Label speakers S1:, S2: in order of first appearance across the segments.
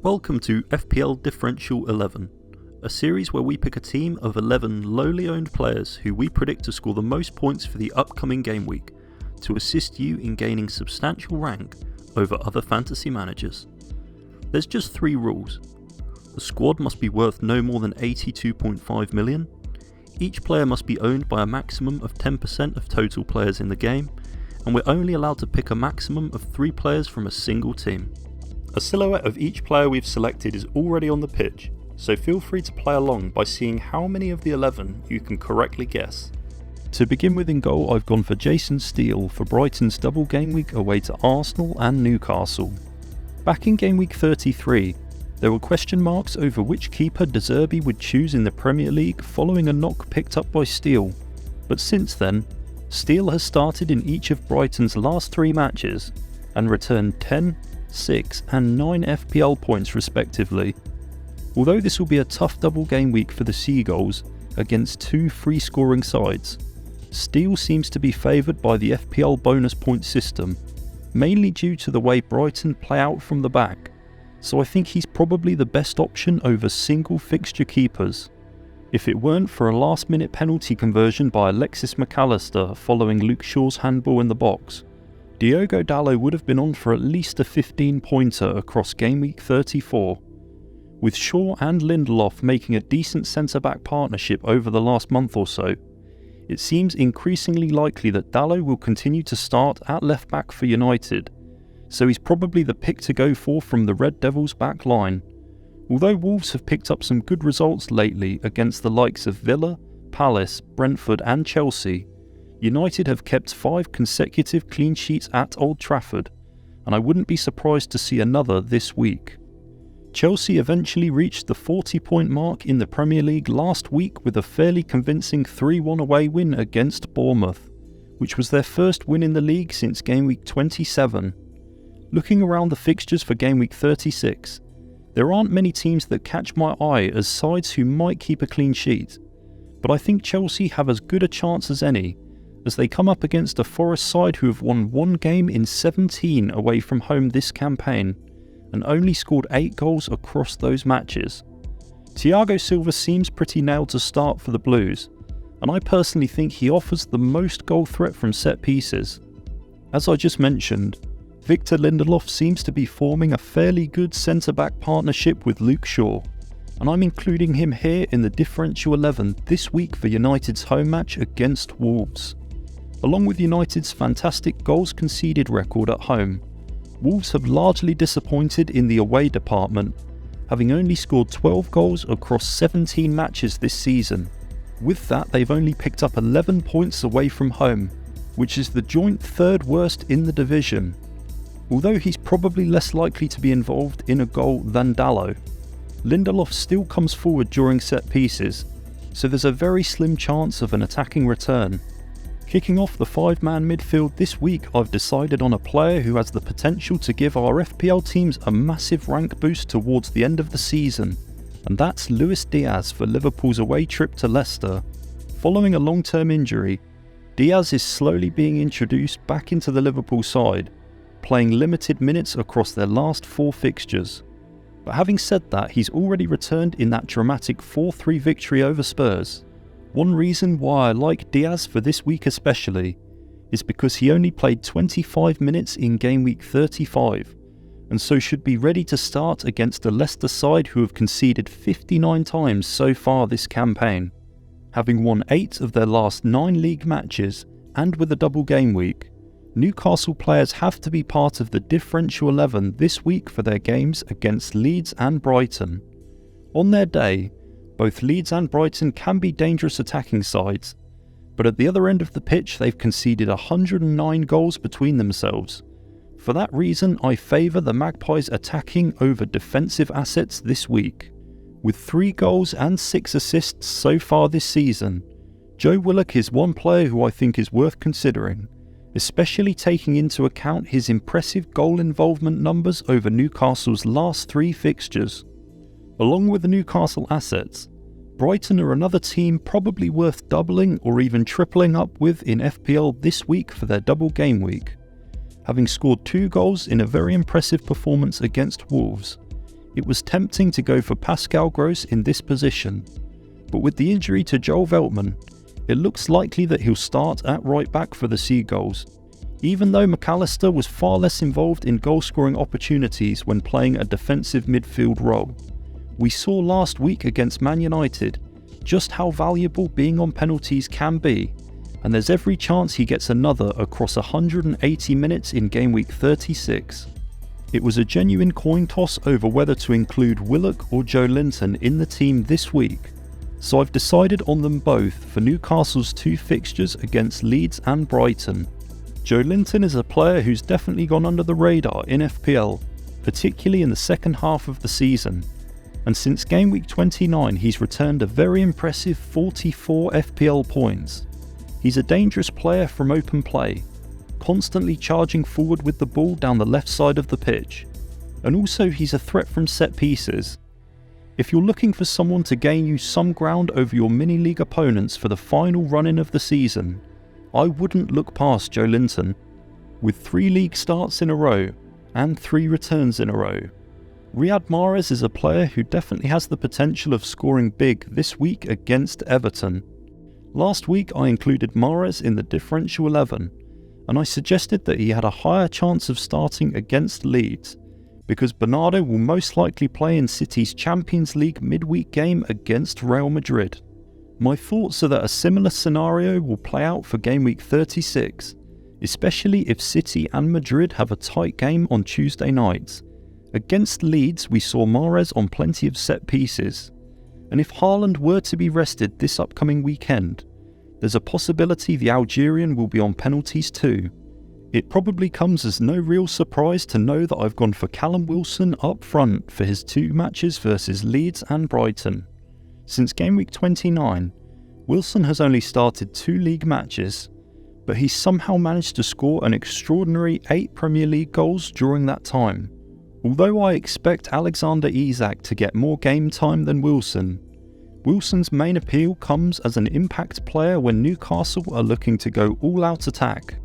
S1: Welcome to FPL Differential XI, a series where we pick a team of 11 lowly owned players who we predict to score the most points for the upcoming game week, to assist you in gaining substantial rank over other fantasy managers. There's just 3 rules. The squad must be worth no more than 82.5 million, each player must be owned by a maximum of 10% of total players in the game, and we're only allowed to pick a maximum of 3 players from a single team. A silhouette of each player we've selected is already on the pitch, so feel free to play along by seeing how many of the 11 you can correctly guess. To begin with in goal, I've gone for Jason Steele for Brighton's double game week away to Arsenal and Newcastle. Back in game week 33, there were question marks over which keeper De Zerbi would choose in the Premier League following a knock picked up by Steele, but since then, Steele has started in each of Brighton's last 3 matches and returned 10, 6 and 9 FPL points respectively. Although this will be a tough double game week for the Seagulls against 2 free scoring sides, Steele seems to be favoured by the FPL bonus point system, mainly due to the way Brighton play out from the back, so I think he's probably the best option over single fixture keepers. If it weren't for a last minute penalty conversion by Alexis McAllister following Luke Shaw's handball in the box, Diogo Dalot would have been on for at least a 15-pointer across game week 34. With Shaw and Lindelof making a decent centre-back partnership over the last month or so, it seems increasingly likely that Dalot will continue to start at left-back for United, so he's probably the pick to go for from the Red Devils' back line. Although Wolves have picked up some good results lately against the likes of Villa, Palace, Brentford and Chelsea, United have kept 5 consecutive clean sheets at Old Trafford, and I wouldn't be surprised to see another this week. Chelsea eventually reached the 40-point mark in the Premier League last week with a fairly convincing 3-1 away win against Bournemouth, which was their first win in the league since game week 27. Looking around the fixtures for game week 36, there aren't many teams that catch my eye as sides who might keep a clean sheet, but I think Chelsea have as good a chance as any, as they come up against a Forest side who have won 1 game in 17 away from home this campaign, and only scored 8 goals across those matches. Thiago Silva seems pretty nailed to start for the Blues, and I personally think he offers the most goal threat from set pieces. As I just mentioned, Victor Lindelof seems to be forming a fairly good centre-back partnership with Luke Shaw, and I'm including him here in the differential 11 this week for United's home match against Wolves. Along with United's fantastic goals conceded record at home, Wolves have largely disappointed in the away department, having only scored 12 goals across 17 matches this season. With that, they've only picked up 11 points away from home, which is the joint 3rd worst in the division. Although he's probably less likely to be involved in a goal than Dalot, Lindelof still comes forward during set pieces, so there's a very slim chance of an attacking return. Kicking off the 5-man midfield this week, I've decided on a player who has the potential to give our FPL teams a massive rank boost towards the end of the season, and that's Luis Diaz for Liverpool's away trip to Leicester. Following a long-term injury, Diaz is slowly being introduced back into the Liverpool side, playing limited minutes across their last 4 fixtures. But having said that, he's already returned in that dramatic 4-3 victory over Spurs. One reason why I like Diaz for this week especially is because he only played 25 minutes in game week 35, and so should be ready to start against a Leicester side who have conceded 59 times so far this campaign. Having won 8 of their last 9 league matches, and with a double game week, Newcastle players have to be part of the differential 11 this week for their games against Leeds and Brighton. On their day, both Leeds and Brighton can be dangerous attacking sides, but at the other end of the pitch they've conceded 109 goals between themselves. For that reason, I favour the Magpies attacking over defensive assets this week. With 3 goals and 6 assists so far this season, Joe Willock is one player who I think is worth considering, especially taking into account his impressive goal involvement numbers over Newcastle's last 3 fixtures. Along with the Newcastle assets, Brighton are another team probably worth doubling or even tripling up with in FPL this week for their double game week. Having scored 2 goals in a very impressive performance against Wolves, It was tempting to go for Pascal Gross in this position, but with the injury to Joel Veltman, it looks likely that he'll start at right back for the Seagulls, even though McAllister was far less involved in goal-scoring opportunities when playing a defensive midfield role. We saw last week against Man United just how valuable being on penalties can be, and there's every chance he gets another across 180 minutes in Gameweek 36. It was a genuine coin toss over whether to include Willock or Joe Linton in the team this week, so I've decided on them both for Newcastle's 2 fixtures against Leeds and Brighton. Joe Linton is a player who's definitely gone under the radar in FPL, particularly in the second half of the season, and since Game Week 29 he's returned a very impressive 44 FPL points. He's a dangerous player from open play, constantly charging forward with the ball down the left side of the pitch, and also he's a threat from set pieces. If you're looking for someone to gain you some ground over your mini-league opponents for the final run-in of the season, I wouldn't look past Joe Linton. With 3 league starts in a row, and 3 returns in a row, Riyad Mahrez is a player who definitely has the potential of scoring big this week against Everton. Last week I included Mahrez in the Differential 11, and I suggested that he had a higher chance of starting against Leeds, because Bernardo will most likely play in City's Champions League midweek game against Real Madrid. My thoughts are that a similar scenario will play out for Game Week 36, especially if City and Madrid have a tight game on Tuesday nights. Against Leeds we saw Mahrez on plenty of set pieces, and if Haaland were to be rested this upcoming weekend, there's a possibility the Algerian will be on penalties too. It probably comes as no real surprise to know that I've gone for Callum Wilson up front for his 2 matches versus Leeds and Brighton. Since Game Week 29, Wilson has only started 2 league matches, but he's somehow managed to score an extraordinary 8 Premier League goals during that time. Although I expect Alexander Isak to get more game time than Wilson, Wilson's main appeal comes as an impact player when Newcastle are looking to go all-out attack.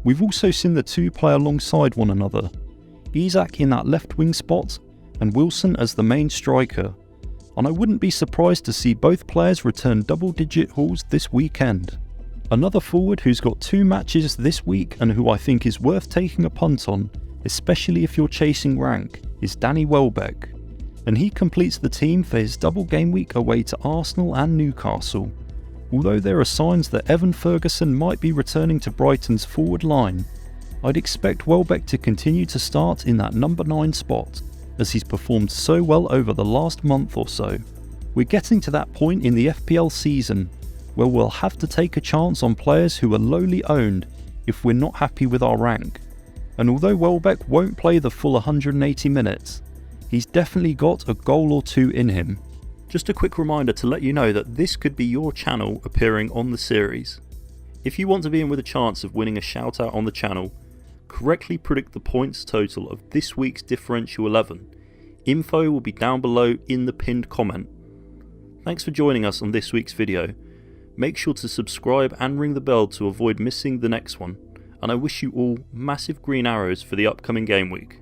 S1: We've also seen the 2 play alongside one another, Isak in that left wing spot and Wilson as the main striker, and I wouldn't be surprised to see both players return double-digit hauls this weekend. Another forward who's got 2 matches this week and who I think is worth taking a punt on, especially if you're chasing rank, is Danny Welbeck, and he completes the team for his double game week away to Arsenal and Newcastle. Although there are signs that Evan Ferguson might be returning to Brighton's forward line, I'd expect Welbeck to continue to start in that number 9 spot, as he's performed so well over the last month or so. We're getting to that point in the FPL season where we'll have to take a chance on players who are lowly owned if we're not happy with our rank. And although Welbeck won't play the full 180 minutes, he's definitely got a goal or 2 in him. Just a quick reminder to let you know that this could be your channel appearing on the series. If you want to be in with a chance of winning a shout out on the channel, correctly predict the points total of this week's Differential 11. Info will be down below in the pinned comment. Thanks for joining us on this week's video. Make sure to subscribe and ring the bell to avoid missing the next one, and I wish you all massive green arrows for the upcoming game week.